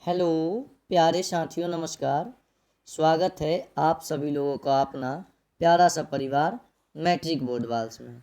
Hello प्यारे साथियों, नमस्कार। स्वागत है आप सभी लोगों का अपना प्यारा सा परिवार मैट्रिक बोर्ड वाल्स में।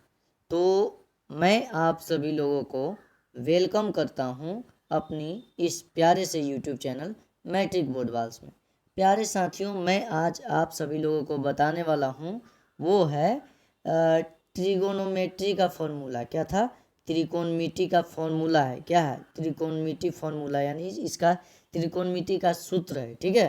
तो मैं आप सभी लोगों को वेलकम करता हूं अपनी इस प्यारे से यूट्यूब चैनल मैट्रिक बोर्ड वाल्स में। प्यारे साथियों, मैं आज आप सभी लोगों को बताने वाला हूं वो है ट्रिगोनोमेट्री का फॉर्मूला। क्या था? त्रिकोणमिति का फॉर्मूला है। क्या है? त्रिकोणमिति फॉर्मूला, यानी इसका त्रिकोणमिति का सूत्र है। ठीक है,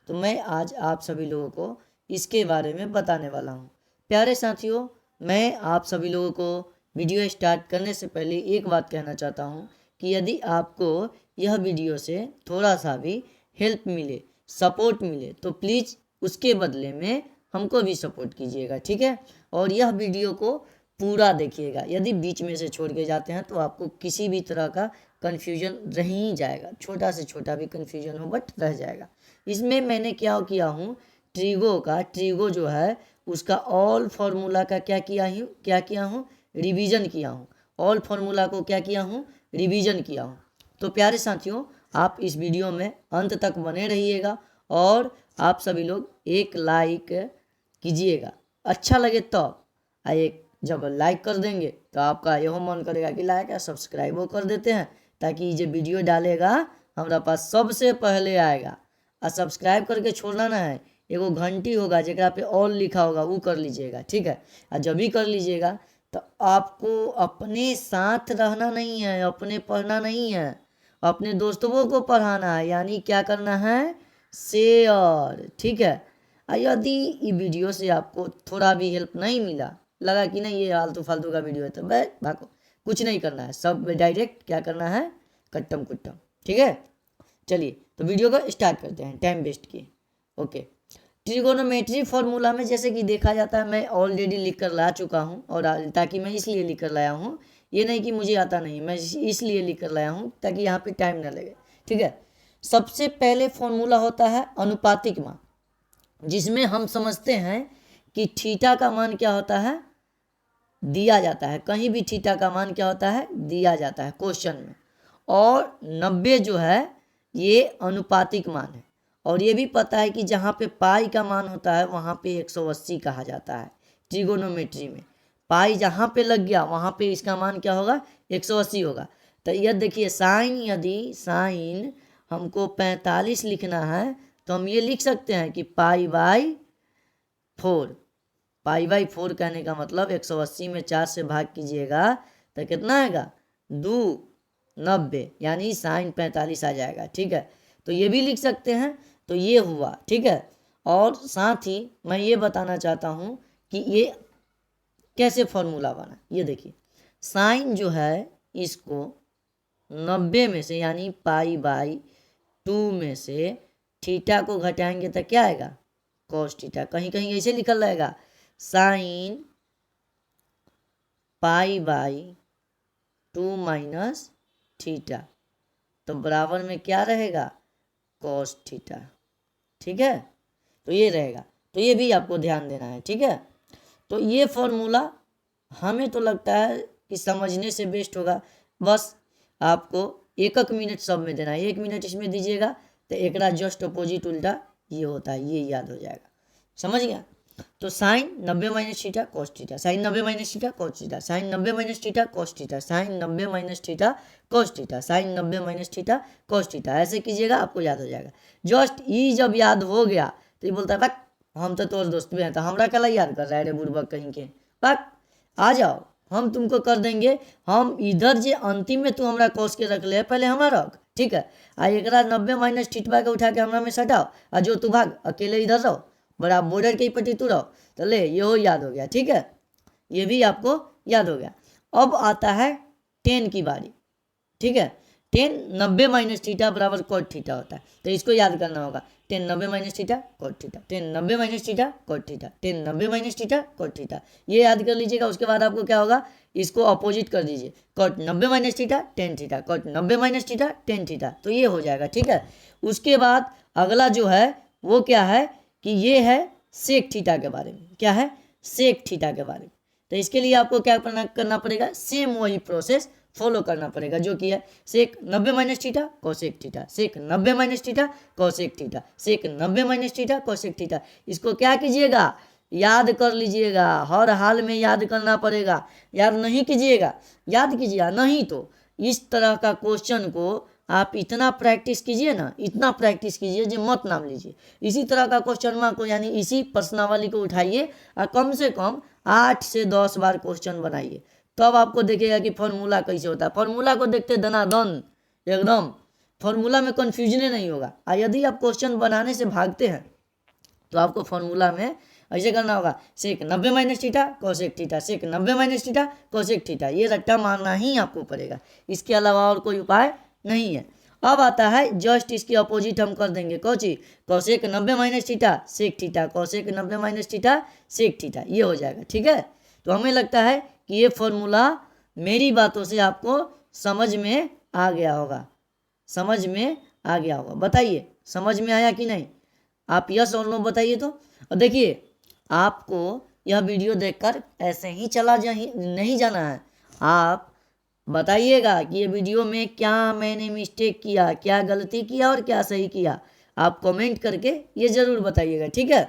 तो मैं आज आप सभी लोगों को इसके बारे में बताने वाला हूँ। प्यारे साथियों, मैं आप सभी लोगों को वीडियो स्टार्ट करने से पहले एक बात कहना चाहता हूँ कि यदि आपको यह वीडियो से थोड़ा सा भी हेल्प मिले, सपोर्ट मिले, तो प्लीज़ उसके बदले में हमको भी सपोर्ट कीजिएगा। ठीक है, और यह वीडियो को पूरा देखिएगा। यदि बीच में से छोड़ के जाते हैं तो आपको किसी भी तरह का कन्फ्यूजन रह ही जाएगा, छोटा से छोटा भी कन्फ्यूजन हो बट रह जाएगा। इसमें मैंने क्या किया हूँ, ट्रिगो जो है उसका ऑल फार्मूला का क्या किया हूँ, रिवीजन किया हूँ। ऑल फार्मूला को क्या किया हूँ, रिवीजन किया हूँ। तो प्यारे साथियों, आप इस वीडियो में अंत तक बने रहिएगा और आप सभी लोग एक लाइक कीजिएगा। अच्छा लगे तो एक जब लाइक कर देंगे तो आपका यह मन करेगा कि लाइक या सब्सक्राइब वो कर देते हैं, ताकि ये जो डालेगा हमारा पास सबसे पहले आएगा। और सब्सक्राइब करके छोड़ना ना है, एगो घंटी होगा जगह पे ऑल लिखा होगा, वो कर लीजिएगा। ठीक है, और जब भी कर लीजिएगा तो आपको अपने साथ रहना नहीं है, अपने पढ़ना नहीं है, अपने दोस्तों को पढ़ाना है। यानी क्या करना है, शेयर। ठीक है, यदि ये वीडियो से आपको थोड़ा भी हेल्प नहीं मिला, लगा कि नहीं ये आलतू फालतू का वीडियो है, तो भागो, कुछ नहीं करना है, सब डायरेक्ट क्या करना है, कट्टम कुट्टम। ठीक है, चलिए तो वीडियो को स्टार्ट करते हैं टाइम वेस्ट किए। ओके, ट्रिगोनोमेट्री फॉर्मूला में जैसे कि देखा जाता है, मैं ऑलरेडी लिख कर ला चुका हूँ, और ताकि मैं इसलिए लिख कर लाया हूँ, ये नहीं कि मुझे आता नहीं, मैं इसलिए लिख कर लाया हूँ ताकि यहाँ पे टाइम ना लगे। ठीक है, सबसे पहले फॉर्मूला होता है अनुपातिक मान, जिसमें हम समझते हैं कि थीटा का मान क्या होता है, दिया जाता है। कहीं भी थीटा का मान क्या होता है, दिया जाता है क्वेश्चन में। और 90 जो है ये अनुपातिक मान है। और ये भी पता है कि जहाँ पे पाई का मान होता है वहाँ पे 180 कहा जाता है। ट्रिगोनोमेट्री में पाई जहाँ पे लग गया वहाँ पे इसका मान क्या होगा, 180 होगा। तो यह देखिए, यदि साइन हमको 45 लिखना है तो हम ये लिख सकते हैं कि पाई बाई 4 कहने का मतलब 180 में 4 से भाग कीजिएगा तो कितना आएगा, 290, यानी साइन 45 आ जाएगा। ठीक है, तो ये भी लिख सकते हैं। तो ये हुआ। ठीक है, और साथ ही मैं ये बताना चाहता हूँ कि ये कैसे फॉर्मूला बना। ये देखिए, साइन जो है इसको 90 में से यानी पाई/2 में से थीटा को घटाएंगे तो क्या आएगा, कॉस थीटा। कहीं कहीं ऐसे लिखल रहेगा, साइन पाई/2 माइनस थीटा, तो बराबर में क्या रहेगा, कॉस थीटा। ठीक है, तो ये रहेगा। तो ये भी आपको ध्यान देना है। ठीक है, तो ये फॉर्मूला हमें तो लगता है कि समझने से बेस्ट होगा। बस आपको एक मिनट सब में देना है, 1 मिनट इसमें दीजिएगा तो एक जस्ट अपोजिट उल्टा ये होता है, ये याद हो जाएगा। समझ गया? तो sine 90 minus theta cos theta, sine 90 minus theta cos theta, sine 90 minus theta cos theta, sine 90 minus theta cos theta, sine 90 minus theta cos theta. ऐसे कीजिएगा, आपको याद हो जाएगा। जस्ट ये जब याद हो गया तो ये बोलता है बक हम तो तोर दोस्त भी हैं, तो हमरा कला याद कर रहा है रे बुड़बक कहीं के, बक आ जाओ, हम तुमको कर देंगे। हम इधर जे अंतिम में तू हमरा कॉस के रख ले, पहले हमारा रख। ठीक है, एक 90 माइनस थीटा के उठा के हमरा में सटाओ, और जो तू भाग अकेले इधर रहो, बड़ा बॉर्डर के पट्टी तू रहो, तो ले ये हो याद हो गया। ठीक है, ये भी आपको याद हो गया। अब आता है 10 की बारी। ठीक है, 10 90 माइनस थीटा बराबर कॉट थीटा होता है, तो इसको याद करना होगा। 10 90 minus theta cot theta, 10 90 minus theta cot theta, 10 90 minus theta cot theta, ये याद कर लीजिएगा। उसके बाद आपको क्या होगा, इसको अपोजिट कर दीजिए, cot 90 minus theta tan theta, cot 90 minus theta tan theta, तो ये हो जाएगा। ठीक है, उसके बाद अगला जो है वो क्या है कि ये है सेक थीटा के बारे में। क्या है, सेक थीटा के बारे में। तो इसके लिए आपको क्या करना पड़ेगा, सेम वही प्रोसेस फॉलो करना पड़ेगा, जो कि है सेक 90 माइनस थीटा कोसेक थीटा, सेक 90 माइनस थीटा कोसेक थीटा, सेक 90 माइनस थीटा कोसेक थीटा। इसको क्या कीजिएगा, याद कर लीजिएगा, हर हाल में याद करना पड़ेगा। याद नहीं कीजिएगा, याद कीजिएगा, नहीं तो इस तरह का क्वेश्चन को आप इतना प्रैक्टिस कीजिए ना, इतना प्रैक्टिस कीजिए जो मत नाम लीजिए। इसी तरह का क्वेश्चन को यानी इसी प्रश्नावली को उठाइए और कम से कम 8 से 10 बार क्वेश्चन बनाइए, तब आपको देखिएगा कि फॉर्मूला कैसे होता है। फॉर्मूला को देखते दनादन एकदम, फॉर्मूला में कन्फ्यूजन नहीं होगा। और यदि आप क्वेश्चन बनाने से भागते हैं तो आपको फॉर्मूला में ऐसे करना होगा, सेक 90 माइनस थीटा कोसेक थीटा, सेक 90 माइनस थीटा कोसेक थीटा, ये रट्टा मारना ही आपको पड़ेगा, इसके अलावा और कोई उपाय नहीं है। अब आता है जस्ट इसके अपोजिट हम कर देंगे, कौची, cosec 90 minus theta sec theta, cosec 90 minus theta sec theta, ये हो जाएगा। ठीक है, तो हमें लगता है कि ये फॉर्मूला मेरी बातों से आपको समझ में आ गया होगा, समझ में आ गया होगा। बताइए समझ में आया कि नहीं, आप यस और नो बताइए तो। और देखिए आपको यह वीडियो देखकर ऐसे ही नहीं जाना है, आप बताइएगा कि ये वीडियो में क्या मैंने मिस्टेक किया, क्या गलती किया और क्या सही किया, आप कमेंट करके ये ज़रूर बताइएगा। ठीक है,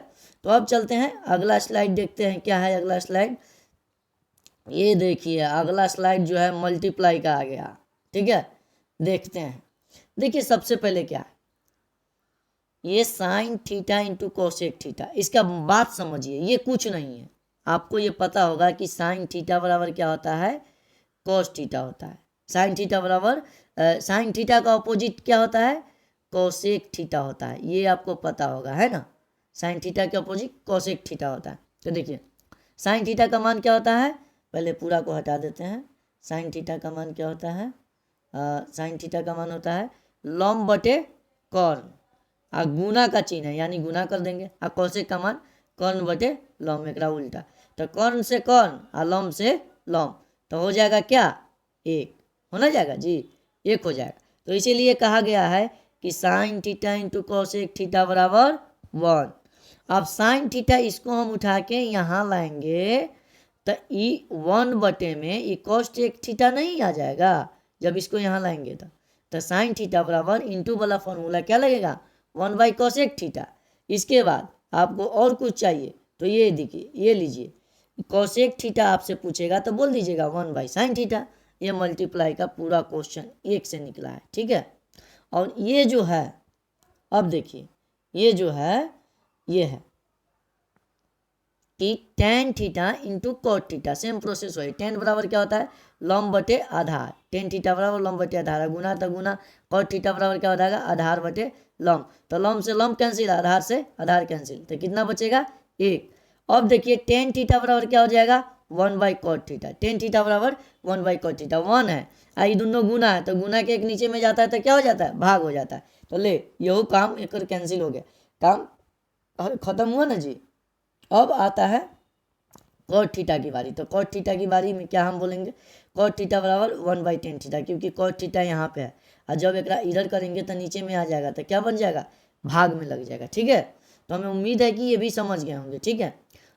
तो अब चलते हैं अगला स्लाइड देखते हैं क्या है अगला स्लाइड। ये देखिए अगला स्लाइड जो है मल्टीप्लाई का आ गया। ठीक है, देखते हैं। देखिए सबसे पहले क्या है, ये sine theta into cosec theta, इसका बात समझिए, ये कुछ नहीं है। आपको ये पता होगा कि साइन थीटा बराबर क्या होता है, कोस थीटा होता है। साइन थीटा बराबर साइन थीटा का अपोजिट क्या होता है, कोसेक थीटा होता है, ये आपको पता होगा, है ना। साइन थीटा के अपोजिट कोसेक थीटा होता है। तो देखिए साइन थीटा का मान क्या होता है, पहले पूरा को हटा देते हैं। साइन थीटा का मान क्या होता है, साइन थीटा का मान होता है लॉम बटे कॉर्न, आ गुना का चिन्ह है यानी गुना कर देंगे। आ कोसेक का मान कॉर्न बटे लॉम, एक उल्टा, तो कॉर्न से कॉर्न आ लॉम से लॉम, तो हो जाएगा क्या, एक होना जाएगा जी, एक हो जाएगा। तो इसीलिए कहा गया है कि sine theta into cosec theta बराबर 1। अब साइन थीटा इसको हम उठा के यहाँ लाएंगे तो ई 1 बटे में ई कोसेक थीटा नहीं आ जाएगा, जब इसको यहाँ लाएंगे तो साइन थीटा बराबर इंटू वाला फॉर्मूला क्या लगेगा, 1 बाई कोसेक थीटा। इसके बाद आपको और कुछ चाहिए तो ये देखिए, ये लीजिए, कोसेक थीटा आपसे पूछेगा तो बोल दीजिएगा 1 बाई साइन थीटा। ये मल्टीप्लाई का पूरा क्वेश्चन एक से निकला है। ठीक है, और ये जो है, अब देखिए ये जो है ये है कि tan theta into cot theta, same process हो। टेन बराबर क्या होता है, लॉम बटे आधार, टेन थीटा बराबर लॉम बटे आधार, गुना तो गुना, कोट थीटा बराबर क्या हो जाएगा, आधार बटे लॉम, तो लॉम से लॉम कैंसिल, आधार से आधार कैंसिल, तो कितना बचेगा, एक। अब देखिए टेन थीटा बराबर क्या हो जाएगा, 1 by cot theta, tan theta बराबर 1 बाई कोट थीटा, 1 है, आई दोनों गुना है, तो गुना के एक नीचे में जाता है तो क्या हो जाता है, भाग हो जाता है। तो ले यही काम एक कैंसिल हो गया, काम खत्म हुआ ना जी। अब आता है कोट थीटा की बारी, तो कोट थीटा की बारी में क्या हम बोलेंगे, कोट थीटा बराबर 1 बाई टेन थीटा, क्योंकि कोट थीटा यहाँ पे है, और जब एक इधर करेंगे तो नीचे में आ जाएगा, तो क्या बन जाएगा, भाग में लग जाएगा। ठीक है, तो हमें उम्मीद है कि ये भी समझ गए होंगे। ठीक है,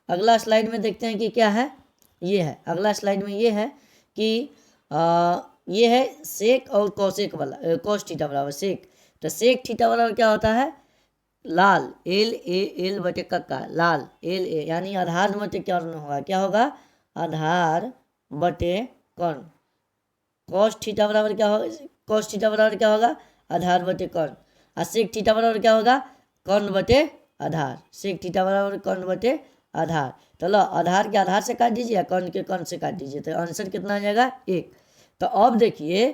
अगला स्लाइड में देखते हैं कि क्या है, ये है अगला स्लाइड में ये है कि ये है सेक और कोसेक वाला, कोस थीटा बराबर सेक, तो सेक थीटा बराबर क्या होता है, लाल एल ए एल बटे कक्का, लाल एल ए यानी आधार बटे कर्ण होगा, क्या होगा, आधार बटे कर्ण। कोस थीटा बराबर क्या होगा, कोस थीटा बराबर क्या होगा, आधार बटे कर्ण। और सेक थीटा बराबर क्या होगा, कर्ण बटे आधार, सेक थीटा बराबर कर्ण बटे आधार। तो लो आधार के आधार से काट दीजिए, कर्ण के कर्ण से काट दीजिए, तो आंसर कितना आ जाएगा, एक। तो अब देखिए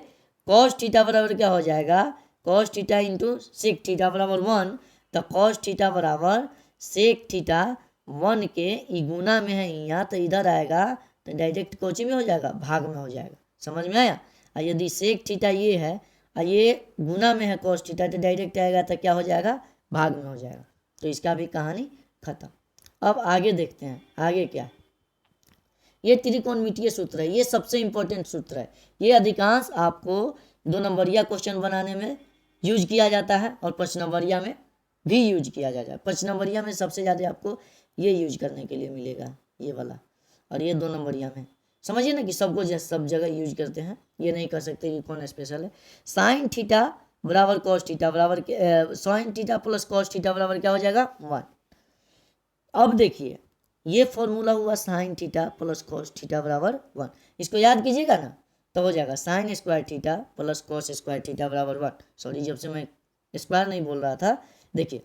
कोस थीटा बराबर क्या हो जाएगा, cos theta into sec theta बराबर 1, तो कोस थीटा बराबर सेक थीटा 1 के ई गुना में है यहाँ, तो इधर आएगा तो डायरेक्ट कोची में हो जाएगा, भाग में हो जाएगा। समझ में आया। और यदि सेक थीटा ये है और ये गुना में है कोस थीटा, तो डायरेक्ट आएगा तो क्या हो जाएगा, भाग में हो जाएगा। तो इसका भी कहानी खत्म। अब आगे देखते हैं आगे क्या, ये त्रिकोणमितीय सूत्र है, ये सबसे इंपॉर्टेंट सूत्र है। ये अधिकांश आपको 2 नंबरिया क्वेश्चन बनाने में यूज किया जाता है और 5 नंबरिया में भी यूज किया जाता है। 5 नंबरिया में सबसे ज़्यादा आपको ये यूज करने के लिए मिलेगा, ये वाला, और ये 2 नंबरिया में समझिए ना कि सबको सब जगह यूज करते हैं, ये नहीं कर सकते कि कौन स्पेशल है। साइन थीटा बराबर कॉस थीटा बराबर sine theta plus cos theta बराबर क्या हो जाएगा 1। अब देखिए ये फॉर्मूला हुआ sine theta plus cos theta बराबर 1, इसको याद कीजिएगा ना तो हो जाएगा sign square theta plus cos square theta बराबर 1। सॉरी जब से मैं स्क्वायर नहीं बोल रहा था, देखिए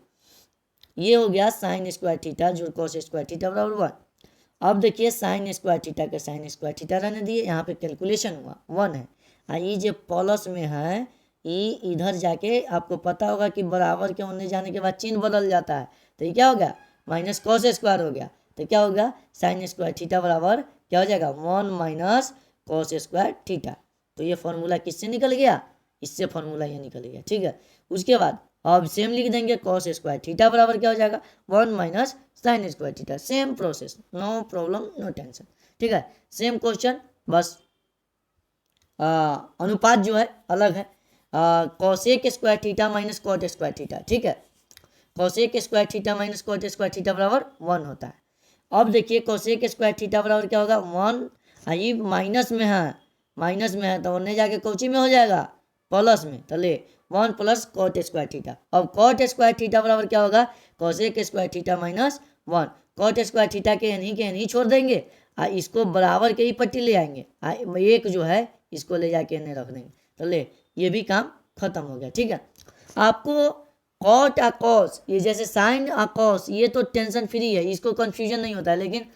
ये हो गया साइन स्क्वायर थीटा जो कॉस स्क्वायर थीटा बराबर 1। अब देखिए साइन स्क्वायर थीटा के साइन स्क्वायर थीटा रहने दिए, यहाँ पे कैलकुलेशन हुआ 1 है, ये जो प्लस में है ये इधर जाके आपको पता होगा कि बराबर के होने जाने के बाद चिन्ह बदल जाता है, तो ये क्या हो गया माइनस कॉस स्क्वायर हो गया, तो क्या होगा साइन स्क्वायर थीटा बराबर क्या हो जाएगा 1 माइनस कॉस स्क्वायर थीटा। तो ये फॉर्मूला किससे निकल गया, इससे फॉर्मूला ये निकल गया, ठीक है। उसके बाद अब सेम लिख देंगे कॉस स्क्वायर थीटा बराबर क्या हो जाएगा 1 minus sine square theta, same process, no problem no tension, ठीक है। सेम क्वेश्चन, बस अनुपात जो है अलग है, cosec square theta minus cot square theta, ठीक है। Cosec square theta minus cot square theta बराबर 1 होता है। अब देखिए कॉसेक स्क्वायर थीटा बराबर क्या होगा 1, ये माइनस में है, माइनस में है तो उन्हें जाके कोची में हो जाएगा प्लस में, तो ले 1 प्लस कॉट स्क्वायर थीटा। अब कॉट स्क्वायर थीटा बराबर क्या होगा cosec square theta minus 1, cot square theta के एन छोड़ देंगे, इसको बराबर के ही पट्टी ले आएंगे, एक जो है इसको ले जाके एन रख देंगे, तो ले ये भी काम खत्म हो गया, ठीक है। आपको कॉट आ कॉस, ये जैसे साइन आ कॉस, ये तो टेंशन फ्री है, इसको कंफ्यूजन नहीं होता है, लेकिन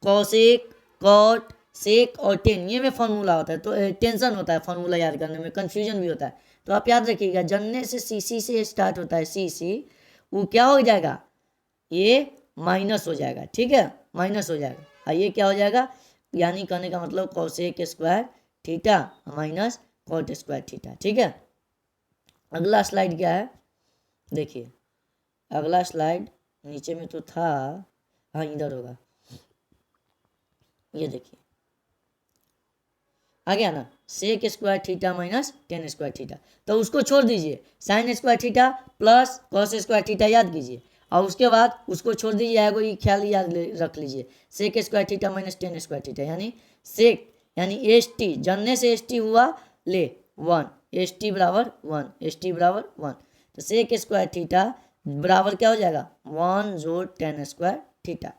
कॉसेक कॉट सेक और टेन ये में फॉर्मूला होता है तो टेंशन होता है फॉर्मूला याद करने में, कंफ्यूजन भी होता है। तो आप याद रखिएगा जनने से सी से स्टार्ट होता है सी वो क्या हो जाएगा ये माइनस हो जाएगा, ठीक है, माइनस हो जाएगा, ये क्या हो जाएगा यानी कहने का मतलब cosec square theta minus cot square theta, ठीक है। अगला स्लाइड क्या है देखिए, अगला स्लाइड नीचे में तो था, हाँ इधर होगा, ये देखिए आ गया ना, sec square theta minus tan square theta, तो उसको छोड़ दीजिए, sine square theta plus cos square theta याद कीजिए, और उसके बाद उसको छोड़ दीजिए, आएगा ये ख्याल याद रख लीजिए, sec square theta minus tan square theta यानी सेक यानी एस टी, जनने से एस टी हुआ ले 1, एस टी बराबर 1, एस टी बराबर 1, तो सेक स्क्वायर थीटा बराबर क्या हो जाएगा 1 जोड़ tan square theta,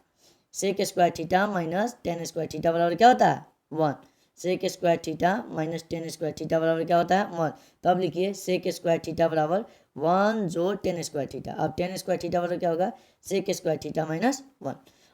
sec square theta minus tan square theta बराबर क्या होता है 1, sec square theta minus tan square theta बराबर क्या होता है 1, तो अब लिखिए सेक स्क्वायर थीटा बराबर 1 जोड़ टेन स्क्वायर थीटा, अब टेन स्क्वायर थीटा बराबर क्या होगा सेक स्क्वायर थीटा माइनस 1।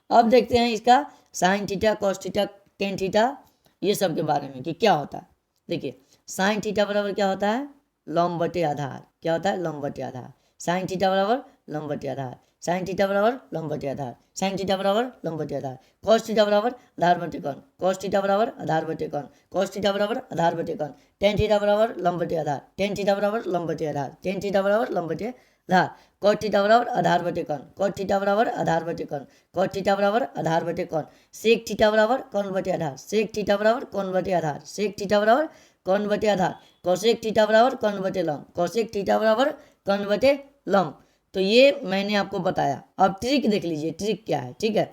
अब देखते हैं इसका sine theta cos theta tan theta ये सब के बारे में कि क्या होता है। देखिए साइन थीटा बराबर क्या होता है लंब बटे आधार, क्या होता है लंब बटे आधार, साइन थीटा बराबर लंब बटे आधार, साइन थीटा बराबर लंब बटे आधार, साइन थीटा बराबर लंब बटे आधार, कॉस थीटा बराबर आधार बटे कौन, कॉस थीटा बराबर आधार बटे कौन, कॉस थीटा बराबर आधार बटे कौन, टेन थीटा बराबर लंब बटे आधार, टेन थीटा बराबर लंब बटे आधार, टेन थीटा बराबर लंब बटे आधार, कॉट थीटा बराबर आधार बटे कौन, कॉट थीटा बराबर आधार बटे कौन, कॉट थीटा बराबर आधार बटे कौन, सेक थीटा बराबर कौन बटे आधार, सेक थीटा बराबर कौन बटे आधार, सेक थीटा बराबर कौन बटे आधार, कॉसेक थीटा बराबर कौन बटे लंब, कॉसेक थीटा बराबर कौन बटे लंब। तो ये मैंने आपको बताया। अब ट्रिक देख लीजिए, ट्रिक क्या है, ठीक है।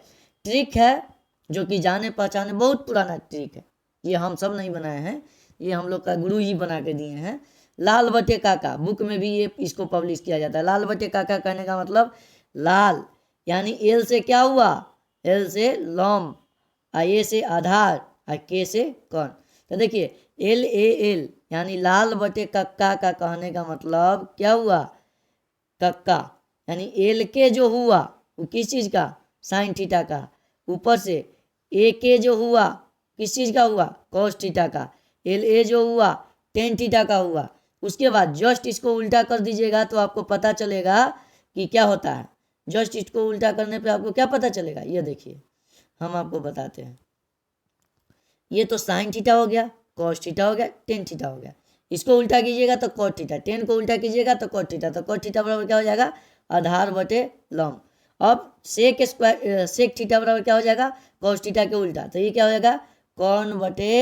ट्रिक है जो कि जाने पहचाने बहुत पुराना ट्रिक है, ये हम सब नहीं बनाए हैं, ये हम लोग का गुरु ही बना के दिए हैं। लाल बटे काका बुक में भी ये इसको पब्लिश किया जाता है। लाल बटे काका कहने का मतलब लाल यानी एल से क्या हुआ, एल से लंब, ए से आधार, के से कौन। तो देखिए एल ए एल यानी लाल बटे कक्का का कहने का मतलब क्या हुआ कक्का, यानी एल के जो हुआ वो किस चीज़ का साइन थीटा का, ऊपर से ए के जो हुआ किस चीज़ का हुआ कॉस थीटा का, एल ए जो हुआ टेन थीटा का हुआ। उसके बाद जस्ट इसको उल्टा कर दीजिएगा तो आपको पता चलेगा कि क्या होता है। जस्ट इसको उल्टा करने पे आपको क्या पता चलेगा, ये देखिए हम आपको बताते हैं। ये तो साइन थीटा हो गया, कॉस थीटा हो गया, टेन थीटा हो गया। इसको उल्टा कीजिएगा तो कॉट थीटा, टेन को उल्टा कीजिएगा तो कॉट थीटा, तो कॉट थीटा बराबर क्या हो जाएगा आधार बटे लंब। अब सेक स्क्वायर सेक थीटा बराबर क्या हो जाएगा कॉस थीटा के उल्टा, तो ये क्या हो जाएगा कौन बटे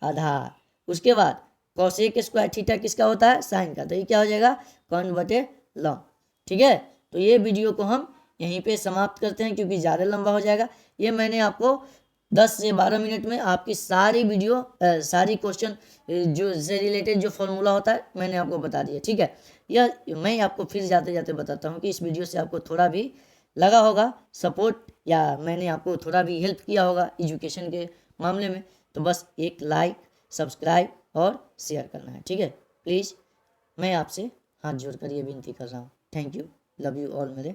आधार। उसके बाद कॉसेक स्क्वायर थीटा किसका होता है साइन का, तो ये क्या हो जाएगा कौन बटे लंब। ठीक है, तो ये वीडियो को हम यहीं पे समाप्त करते हैं क्योंकि ज़्यादा लंबा हो जाएगा। ये मैंने आपको 10 से 12 मिनट में आपकी सारी वीडियो सारी क्वेश्चन जो से रिलेटेड जो फॉर्मूला होता है मैंने आपको बता दिया, ठीक है। यह मैं आपको फिर जाते जाते बताता हूँ कि इस वीडियो से आपको थोड़ा भी लगा होगा सपोर्ट, या मैंने आपको थोड़ा भी हेल्प किया होगा एजुकेशन के मामले में, तो बस एक लाइक, सब्सक्राइब और शेयर करना है, ठीक है। प्लीज़ मैं आपसे हाथ जोड़कर ये विनती कर रहा हूँ। Thank you, love you all मेरे